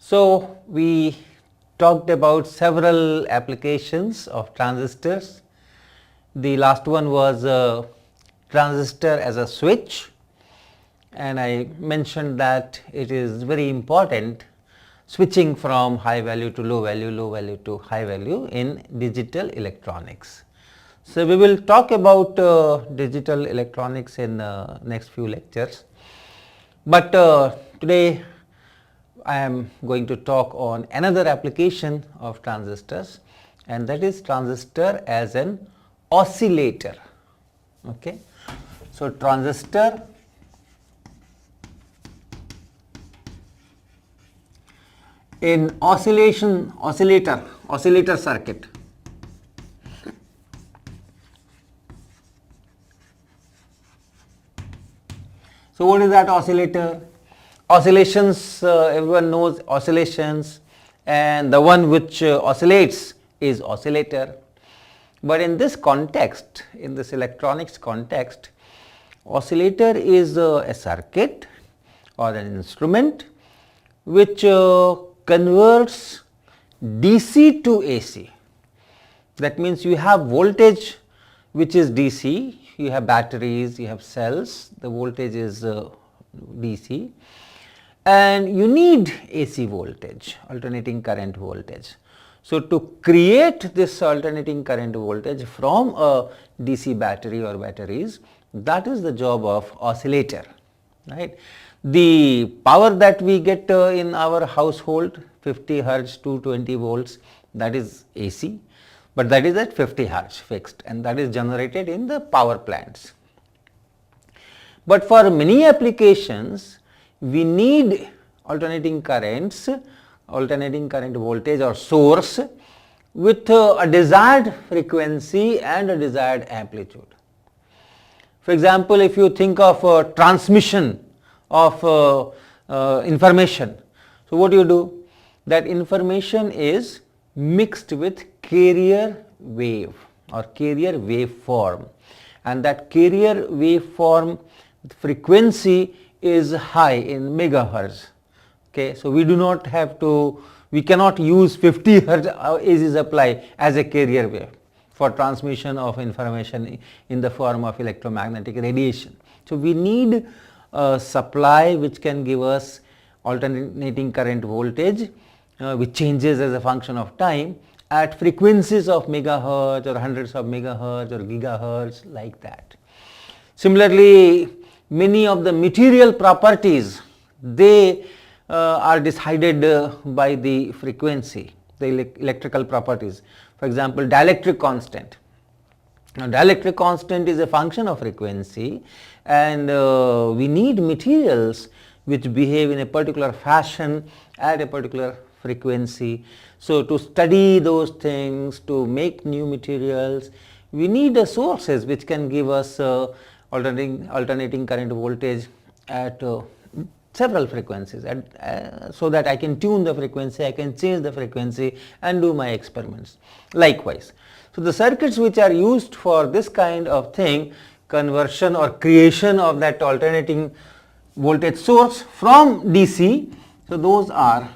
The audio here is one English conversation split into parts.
So, we talked about several applications of transistors. The last one was transistor as a switch, and I mentioned that it is very important switching from high value to low value to high value in digital electronics. So, we will talk about digital electronics in next few lectures, but today I am going to talk on another application of transistors, and that is transistor as an oscillator. Okay. So, transistor in oscillator circuit. So, what is that oscillator? Oscillations, everyone knows oscillations, and the one which oscillates is oscillator. But in this context, in this electronics context, oscillator is a circuit or an instrument which converts DC to AC. That means you have voltage which is DC, you have batteries, you have cells, the voltage is DC, and you need AC voltage, alternating current voltage. So, to create this alternating current voltage from a DC battery or batteries, that is the job of oscillator, right. The power that we get in our household, 50 hertz to 20 volts, that is AC, but that is at 50 hertz fixed, and that is generated in the power plants. But for many applications, we need alternating currents, alternating current voltage or source with a desired frequency and a desired amplitude. For example, if you think of transmission of information, so what do you do? That information is mixed with carrier wave or carrier waveform, and that carrier waveform frequency is high in megahertz. Okay, so we do not have to, we cannot use 50 hertz AC supply as a carrier wave for transmission of information in the form of electromagnetic radiation. So, we need a supply which can give us alternating current voltage which changes as a function of time at frequencies of megahertz or hundreds of megahertz or gigahertz, like that. Similarly, many of the material properties, they are decided by the frequency, the electrical properties. For example, dielectric constant. Now, dielectric constant is a function of frequency, and we need materials which behave in a particular fashion at a particular frequency. So, to study those things, to make new materials, we need sources which can give us alternating current voltage at several frequencies, so that I can tune the frequency, I can change the frequency and do my experiments. Likewise, so the circuits which are used for this kind of thing, conversion or creation of that alternating voltage source from DC, so those are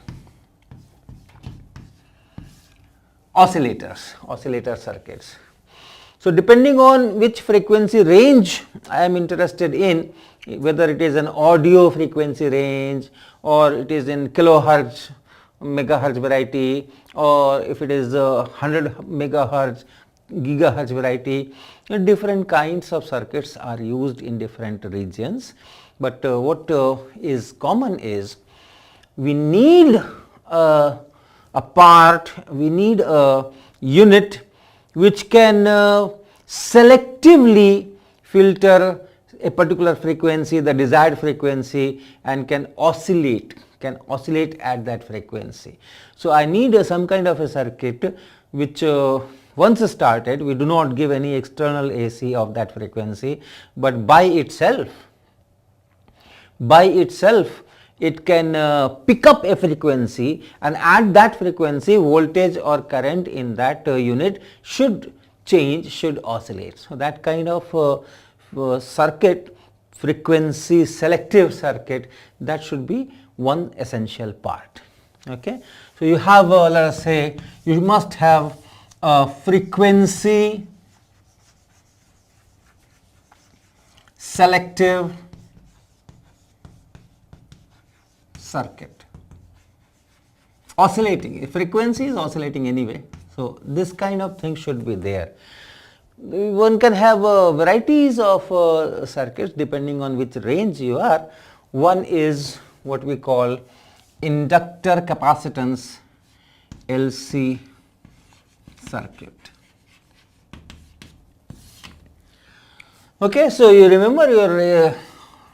oscillators, oscillator circuits. So, depending on which frequency range I am interested in, whether it is an audio frequency range or it is in kilohertz, megahertz variety, or if it is 100 megahertz, gigahertz variety, different kinds of circuits are used in different regions. But what is common is we need a part, we need a unit which can selectively filter a particular frequency, the desired frequency, and can oscillate at that frequency. So, I need some kind of a circuit which once started, we do not give any external AC of that frequency, but by itself it can pick up a frequency, and at that frequency voltage or current in that unit should change, should oscillate. So, that kind of circuit, frequency selective circuit, that should be one essential part. Okay. So you have let us say you must have a frequency selective circuit oscillating. Frequency is oscillating anyway, so this kind of thing should be there. One can have varieties of circuits depending on which range you are. One is what we call inductor capacitance LC circuit. Okay, so you remember your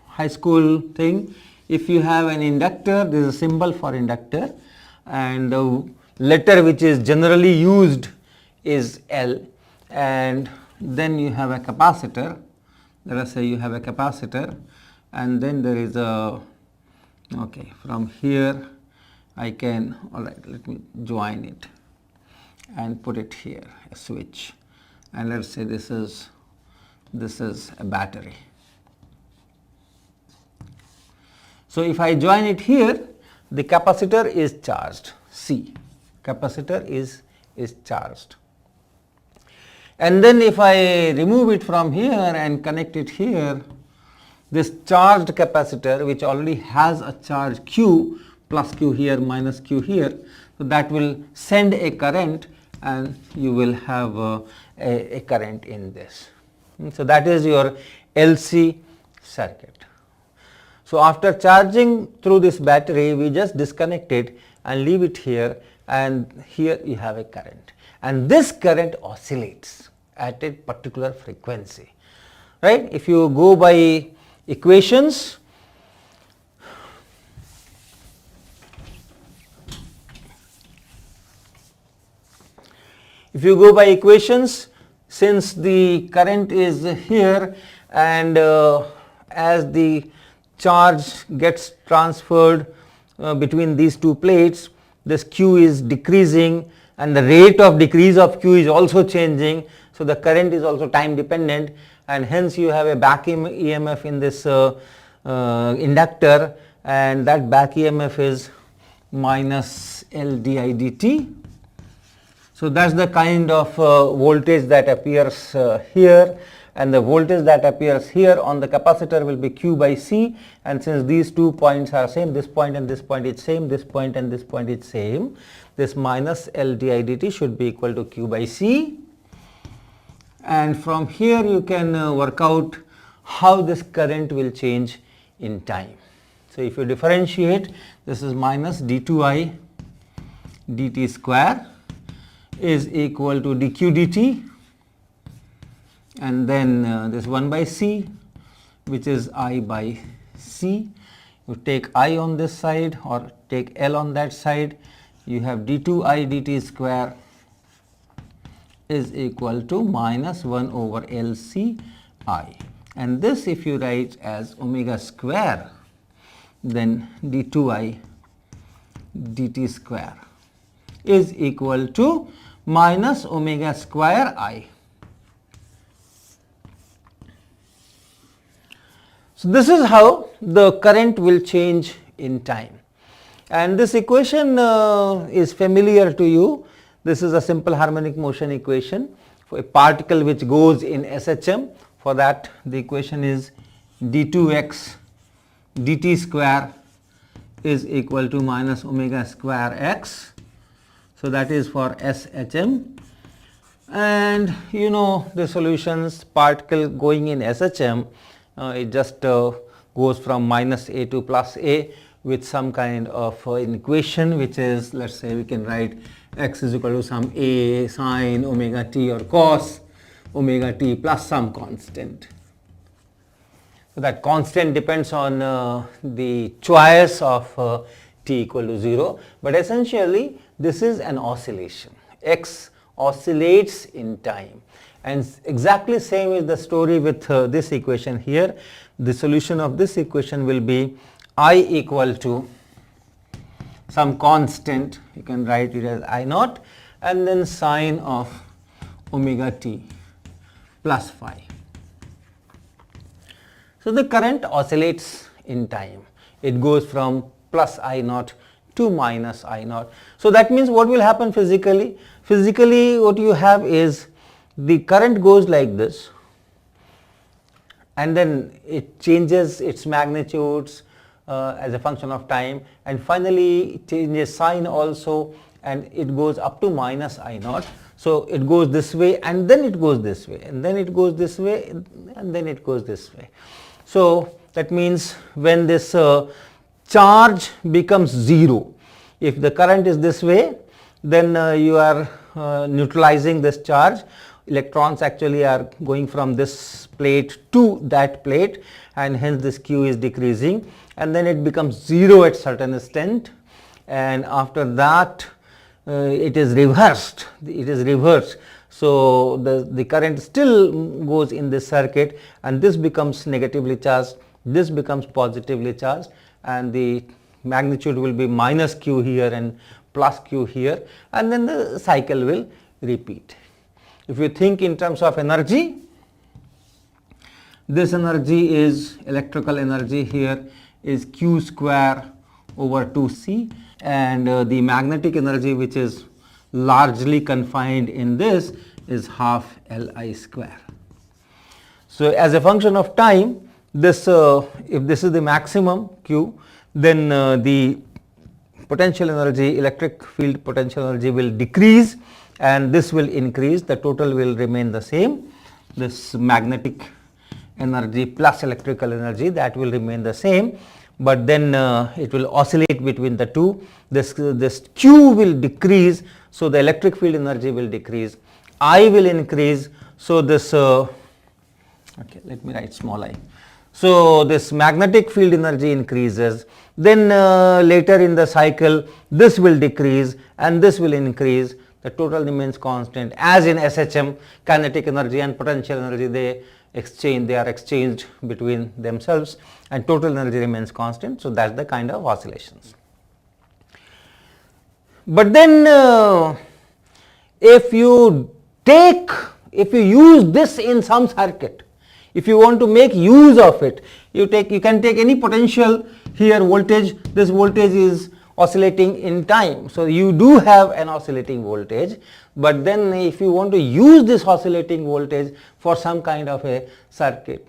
high school thing. If you have an inductor, there is a symbol for inductor, and the letter which is generally used is L, and then you have a capacitor. Let us say you have a capacitor, and then there is a, okay, from here I can, alright, let me join it and put it here, a switch, and let us say this is a battery. So if I join it here, the capacitor is charged, C, capacitor is charged. And then if I remove it from here and connect it here, this charged capacitor, which already has a charge Q, plus Q here, minus Q here, so that will send a current, and you will have a current in this. So that is your LC circuit. So after charging through this battery, we just disconnect it and leave it here, and here you have a current, and this current oscillates at a particular frequency, right? If you go by equations, since the current is here, and as the charge gets transferred between these two plates, this Q is decreasing, and the rate of decrease of Q is also changing. So the current is also time dependent, and hence you have a back EMF in this inductor, and that back EMF is minus L di dt. So that's the kind of voltage that appears here, and the voltage that appears here on the capacitor will be Q by C, and since these 2 points are same, this point and this point is same, this point and this point is same, this minus L di dt should be equal to Q by C. And from here you can work out how this current will change in time. So if you differentiate, this is minus d2i dt square is equal to dq dt, and then this 1 by c, which is I by c. You take I on this side or take L on that side, you have d2i dt square is equal to minus 1 over LC I, and this if you write as omega square, then d2i dt square is equal to minus omega square I. So this is how the current will change in time, and this equation is familiar to you. This is a simple harmonic motion equation for a particle which goes in SHM. For that, the equation is d2x dt square is equal to minus omega square x. So that is for SHM, and you know the solutions, particle going in SHM, it just goes from minus a to plus a with some kind of an equation, which is, let's say we can write x is equal to some a sine omega t or cos omega t plus some constant. So that constant depends on the choice of t equal to 0, but essentially this is an oscillation. X oscillates in time, and exactly same is the story with this equation here. The solution of this equation will be I equal to some constant, you can write it as I naught, and then sine of omega t plus phi. So the current oscillates in time. It goes from plus I naught 2 minus I naught. So that means what will happen physically? Physically what you have is the current goes like this, and then it changes its magnitudes as a function of time, and finally it changes sign also, and it goes up to minus I naught. So it goes this way, and then it goes this way, and then it goes this way, and then it goes this way. So that means when this charge becomes 0, if the current is this way, then you are neutralizing this charge. Electrons actually are going from this plate to that plate, and hence this Q is decreasing, and then it becomes 0 at certain extent, and after that it is reversed. So the current still goes in this circuit, and this becomes negatively charged, this becomes positively charged, and the magnitude will be minus Q here and plus Q here, and then the cycle will repeat. If you think in terms of energy, this energy is electrical energy here is Q square over 2C, and the magnetic energy, which is largely confined in this, is half Li square. So as a function of time, this if this is the maximum Q, then the potential energy, electric field potential energy, will decrease, and this will increase. The total will remain the same. This magnetic energy plus electrical energy, that will remain the same, but then it will oscillate between the two. This Q will decrease, so the electric field energy will decrease. I will increase, so this okay, let me write small I. So this magnetic field energy increases, then later in the cycle this will decrease and this will increase. The total remains constant. As in SHM, kinetic energy and potential energy, they are exchanged between themselves, and total energy remains constant. So that's the kind of oscillations. But then if you use this in some circuit, if you want to make use of it, you can take any potential here, voltage. This voltage is oscillating in time, so you do have an oscillating voltage, but then if you want to use this oscillating voltage for some kind of a circuit,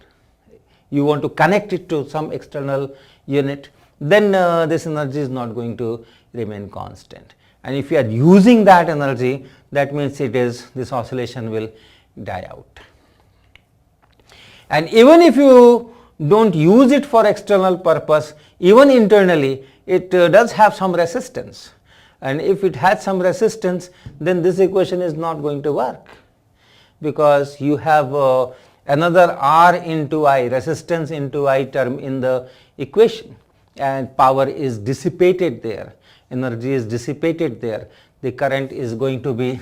you want to connect it to some external unit, then this energy is not going to remain constant, and if you are using that energy, that means this oscillation will die out. And even if you don't use it for external purpose, even internally it does have some resistance, and if it has some resistance, then this equation is not going to work, because you have another R into I, resistance into I term in the equation, and power is dissipated there, energy is dissipated there, the current is going to be,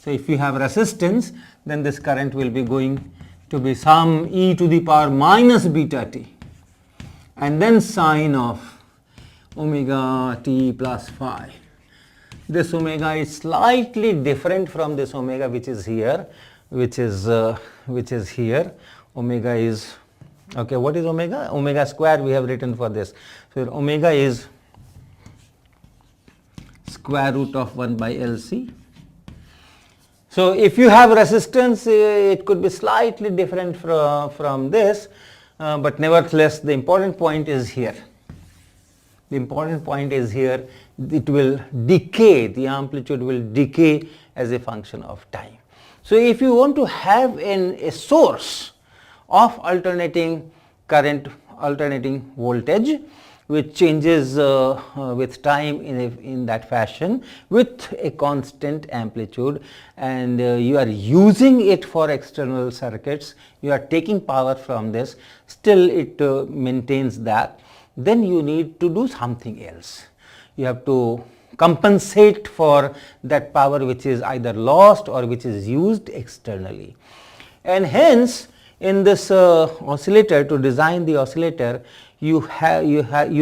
so if you have resistance, then this current will be going to be some e to the power minus beta t, and then sine of omega t plus phi. This omega is slightly different from this omega which is here, which is here. Omega is, okay, what is omega? Omega square we have written for this. So omega is square root of 1 by LC. So if you have resistance, it could be slightly different from this, but nevertheless the important point is here. The important point is here, it will decay, the amplitude will decay as a function of time. So if you want to have a source of alternating current, alternating voltage, which changes with time in that fashion with a constant amplitude, and you are using it for external circuits, you are taking power from this, still it maintains that, then you need to do something else. You have to compensate for that power which is either lost or which is used externally. And hence in this oscillator, to design the oscillator, you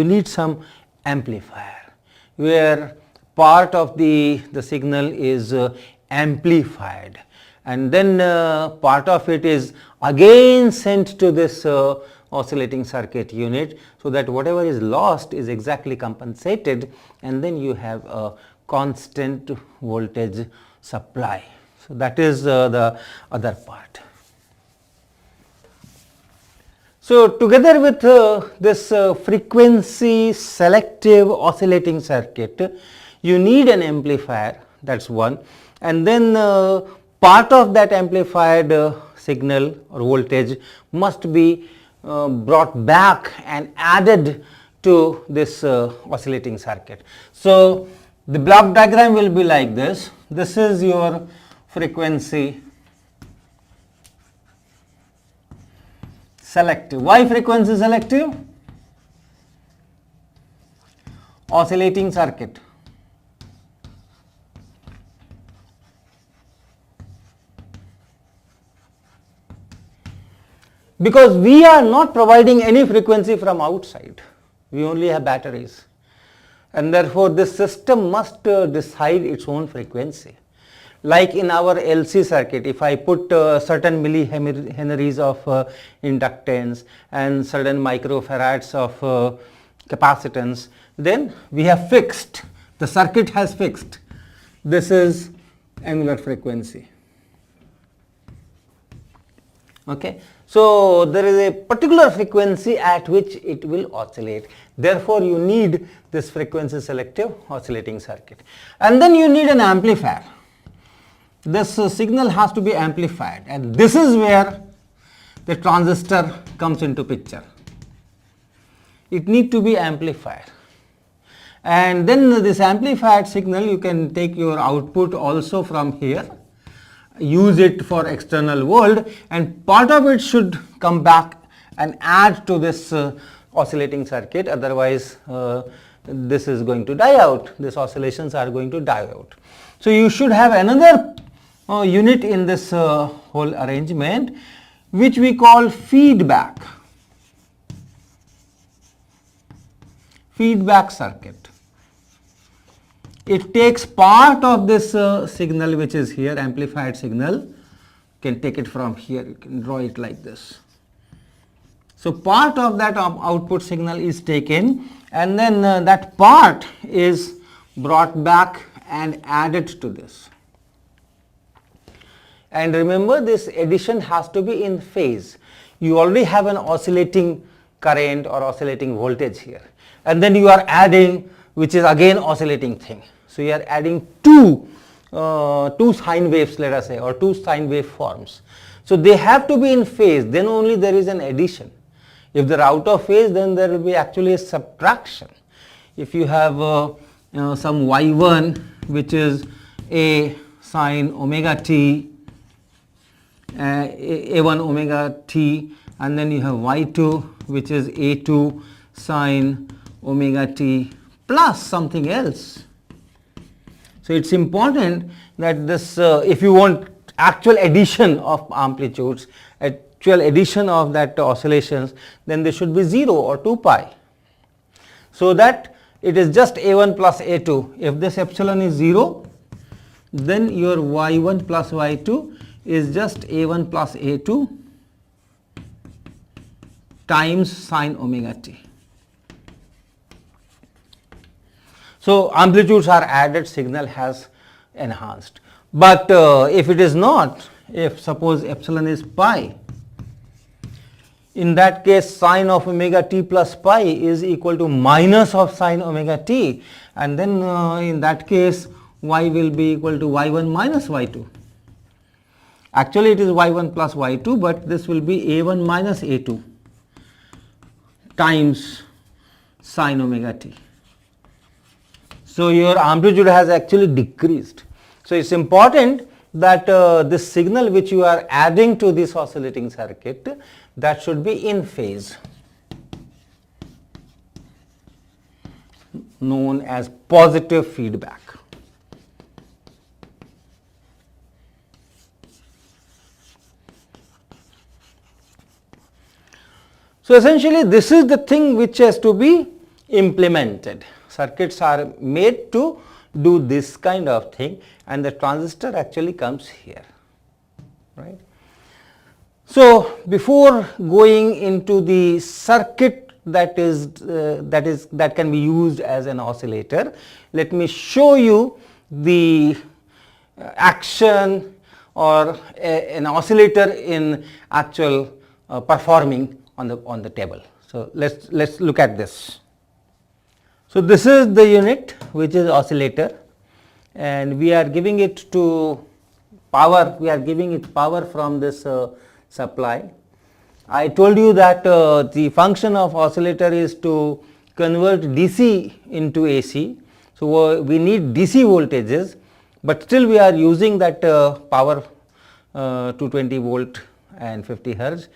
need some amplifier, where part of the signal is amplified, and then part of it is again sent to this oscillating circuit unit, so that whatever is lost is exactly compensated, and then you have a constant voltage supply. So that is the other part. So together with this frequency selective oscillating circuit, you need an amplifier, that's one, and then part of that amplified signal or voltage must be brought back and added to this oscillating circuit. So the block diagram will be like this. This is your frequency selective. Why frequency selective? Oscillating circuit. Because we are not providing any frequency from outside, we only have batteries, and therefore this system must decide its own frequency. Like in our LC circuit, if I put certain millihenries of inductance and certain microfarads of capacitance, then we have fixed, the circuit has fixed, this is angular frequency. Okay. So there is a particular frequency at which it will oscillate. Therefore, you need this frequency selective oscillating circuit. And then you need an amplifier. This signal has to be amplified, and this is where the transistor comes into picture. It needs to be amplified. And then this amplified signal, you can take your output also from here, use it for external world, and part of it should come back and add to this oscillating circuit, otherwise this is going to die out, these oscillations are going to die out. So you should have another unit in this whole arrangement, which we call feedback circuit. It takes part of this signal which is here, amplified signal. You can take it from here, you can draw it like this. So part of that output signal is taken, and then that part is brought back and added to this. And remember, this addition has to be in phase. You already have an oscillating current or oscillating voltage here, and then you are adding, which is again oscillating thing. So you are adding two sine waves, let us say, or two sine wave forms. So they have to be in phase, then only there is an addition. If they are out of phase, then there will be actually a subtraction. If you have some y1 which is a sine omega t, a1 omega t, and then you have y2 which is a2 sine omega t plus something else. So it's important that this, if you want actual addition of amplitudes, actual addition of that oscillations, then they should be 0 or 2 pi. So that it is just a1 plus a2. If this epsilon is 0, then your y1 plus y2 is just a1 plus a2 times sine omega t. So amplitudes are added, signal has enhanced. But if it is not, if suppose epsilon is pi, in that case sine of omega t plus pi is equal to minus of sine omega t, and then in that case y will be equal to y1 minus y2. Actually it is y1 plus y2, but this will be a1 minus a2 times sine omega t. So your amplitude has actually decreased. So it's important that this signal which you are adding to this oscillating circuit, that should be in phase, known as positive feedback. So essentially this is the thing which has to be implemented. Circuits are made to do this kind of thing, and the transistor actually comes here, right. So, before going into the circuit that can be used as an oscillator, let me show you the action or an oscillator in actual performing on the table. So, let's look at this. So, this is the unit which is oscillator, and we are giving it to power, we are giving it power from this supply. I told you that the function of oscillator is to convert DC into AC. So, we need DC voltages, but still we are using that power 220 volt and 50 hertz.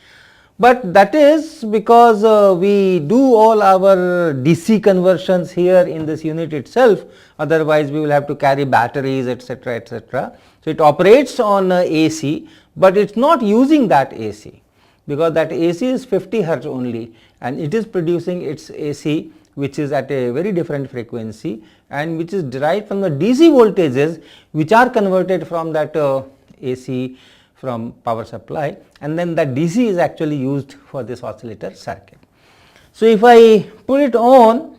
But that is because we do all our DC conversions here in this unit itself, otherwise we will have to carry batteries, etc., etc. So, it operates on AC, but it is not using that AC, because that AC is 50 hertz only, and it is producing its AC which is at a very different frequency and which is derived from the DC voltages which are converted from that AC from power supply, and then that DC is actually used for this oscillator circuit. So, if I put it on,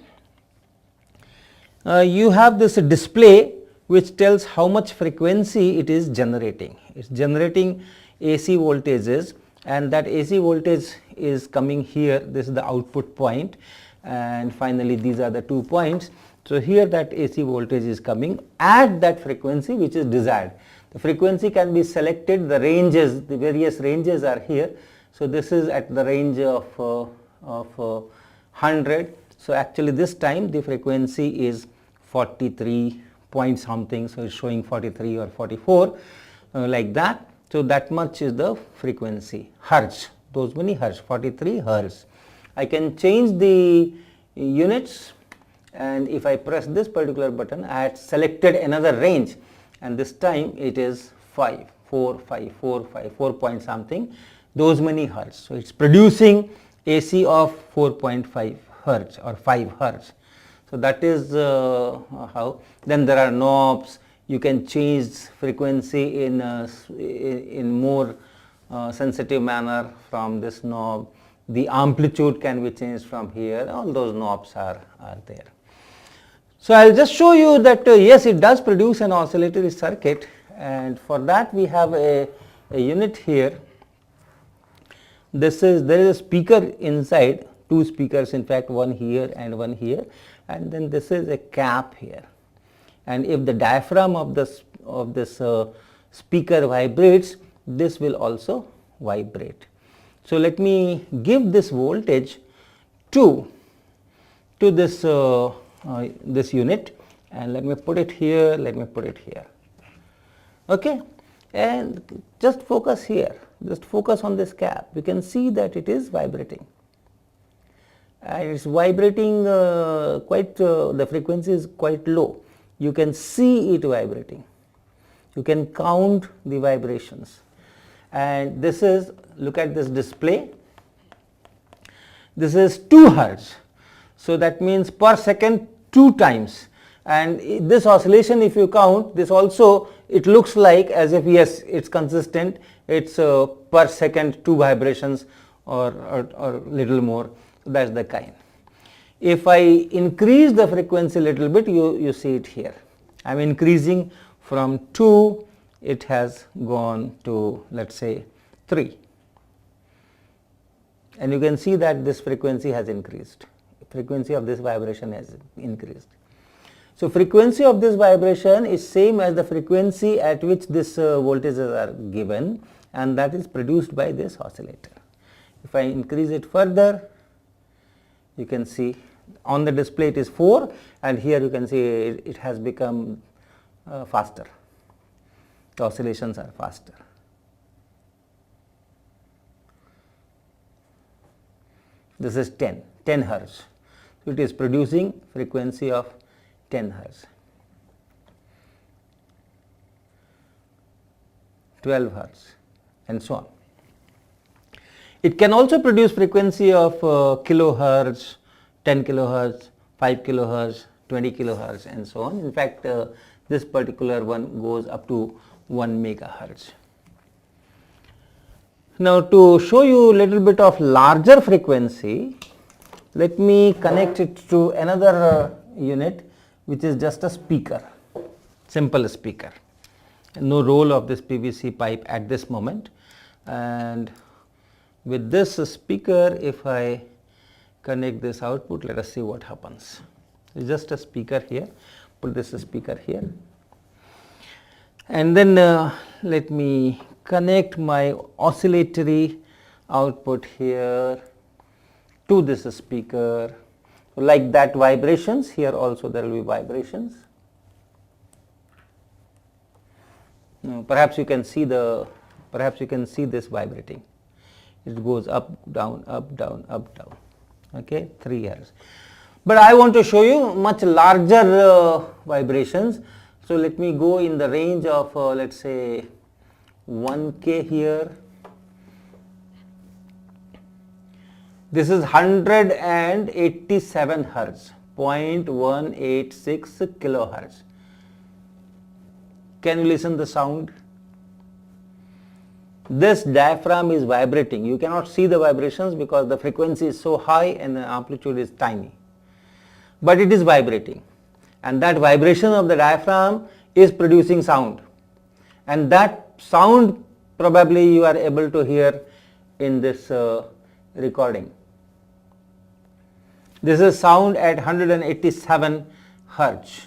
you have this display which tells how much frequency it is generating. It is generating AC voltages, and that AC voltage is coming here. This is the output point, and finally these are the 2 points. So, here that AC voltage is coming at that frequency which is desired. The frequency can be selected, the ranges, the various ranges are here. So, this is at the range of 100. So, actually this time the frequency is 43 point something. So, it is showing 43 or 44 like that. So, that much is the frequency, hertz, those many hertz, 43 hertz. I can change the units, and if I press this particular button, I had selected another range, and this time it is 4 point something, those many hertz. So, it is producing AC of 4.5 hertz or 5 hertz. So, that is how. Then there are knobs. You can change frequency in more sensitive manner from this knob. The amplitude can be changed from here. All those knobs are there. So, I will just show you that yes, it does produce an oscillatory circuit, and for that we have a unit here. There is a speaker inside, 2 speakers in fact, one here and one here, and then this is a cap here. And if the diaphragm of this speaker vibrates, this will also vibrate. So, let me give this voltage to this this unit, and let me put it here, let me put it here. Okay, and just focus here, just focus on this cap. You can see that it is vibrating, and it is vibrating quite the frequency is quite low. You can see it vibrating, you can count the vibrations, and this is, look at this display, this is 2 hertz. So, that means per second 2 times, and this oscillation, if you count this also, it looks like as if yes, it is consistent, it is per second 2 vibrations or little more. So, that is the kind. If I increase the frequency little bit, you see it here. I am increasing from 2, it has gone to, let us say, 3, and you can see that this frequency has increased, frequency of this vibration has increased. So, frequency of this vibration is same as the frequency at which this voltages are given, and that is produced by this oscillator. If I increase it further, you can see on the display it is 4, and here you can see it has become faster, the oscillations are faster. This is 10 hertz. So, it is producing frequency of 10 hertz, 12 hertz, and so on. It can also produce frequency of kilohertz, 10 kilohertz, 5 kilohertz, 20 kilohertz, and so on. In fact, this particular one goes up to 1 megahertz. Now to show you a little bit of larger frequency, let me connect it to another unit which is just a speaker, simple speaker. No roll of this PVC pipe at this moment, and with this speaker, if I connect this output, let us see what happens. It's just a speaker here, put this speaker here, and then let me connect my oscillatory output here to this speaker. Like that, vibrations here also there will be vibrations. Now, perhaps you can see this vibrating. It goes up, down, up, down, up, down. Okay, 3 Hz. But I want to show you much larger vibrations. So let me go in the range of let us say 1K here. This is 187 Hertz, 0.186 kilohertz. Can you listen the sound? This diaphragm is vibrating. You cannot see the vibrations because the frequency is so high and the amplitude is tiny. But it is vibrating, and that vibration of the diaphragm is producing sound, and that sound probably you are able to hear in this recording. This is sound at 187 Hertz.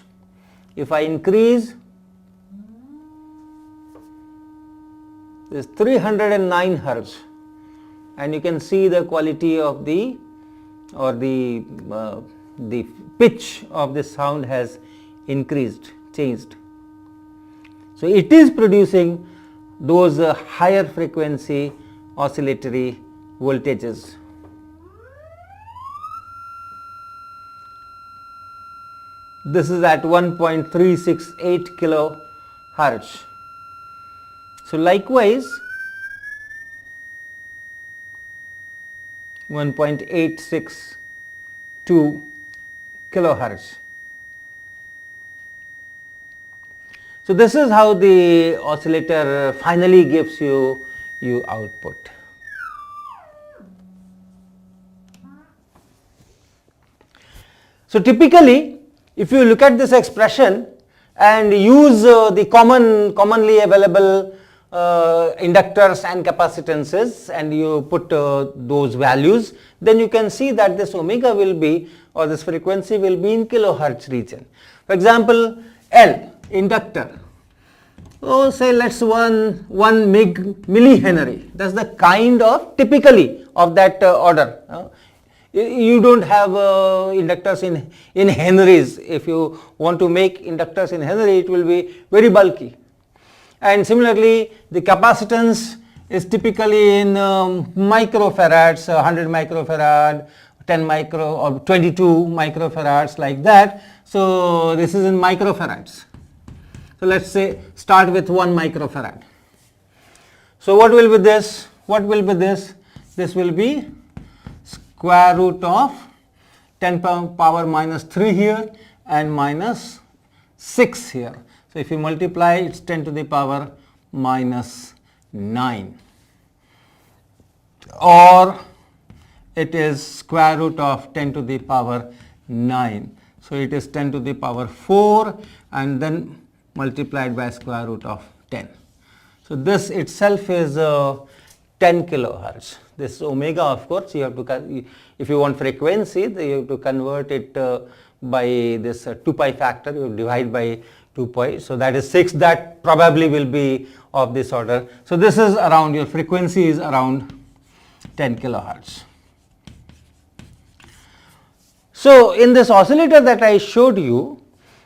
If I increase, this 309 Hertz, and you can see the quality of the pitch of the sound has increased, changed. So it is producing those higher frequency oscillatory voltages. This is at 1.368 kilohertz. So likewise 1.862 kilohertz. So this is how the oscillator finally gives you output. So typically, if you look at this expression and use the commonly available inductors and capacitances, and you put those values, then you can see that this omega will be, or this frequency will be in kilohertz region. For example, L, inductor, say let's 1 millihenry. That's the kind of typically of that order. You don't have inductors in henries. If you want to make inductors in henry, it will be very bulky. And similarly, the capacitance is typically in microfarads, 100 microfarad, 10 micro or 22 microfarads, like that. So this is in microfarads. So let's say start with 1 microfarad. So what will be this? What will be this? This will be square root of 10 power minus 3 here and minus 6 here. So if you multiply, it's 10 to the power minus 9, or it is square root of 10 to the power 9. So it is 10 to the power 4 and then multiplied by square root of 10. So this itself is 10 kilohertz. This omega, of course, you have to, if you want frequency, you have to convert it by this 2 pi factor, you divide by 2 pi. So that is 6, that probably will be of this order. So this is around, your frequency is around 10 kilohertz. So in this oscillator that I showed you,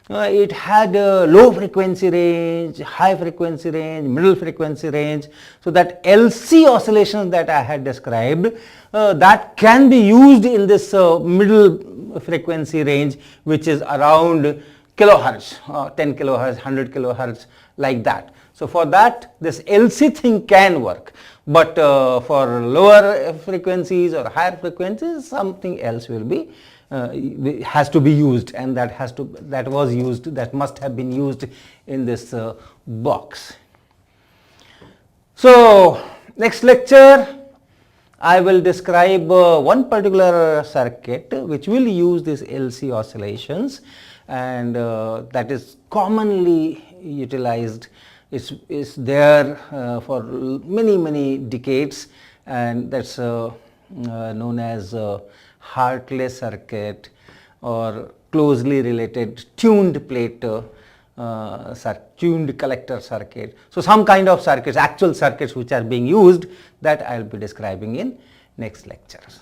it had a low frequency range, high frequency range, middle frequency range. So that LC oscillations that I had described, that can be used in this middle frequency range, which is around kilohertz, 10 kilohertz, 100 kilohertz, like that. So for that, this LC thing can work, but for lower frequencies or higher frequencies, something else will be has to be used, and that must have been used in this box. So Next lecture I will describe one particular circuit which will use this LC oscillations, and that is commonly utilized. Is there for many decades, and that's known as Hartley circuit, or closely related tuned plate tuned collector circuit. So, some kind of circuits, actual circuits which are being used, that I will be describing in next lectures.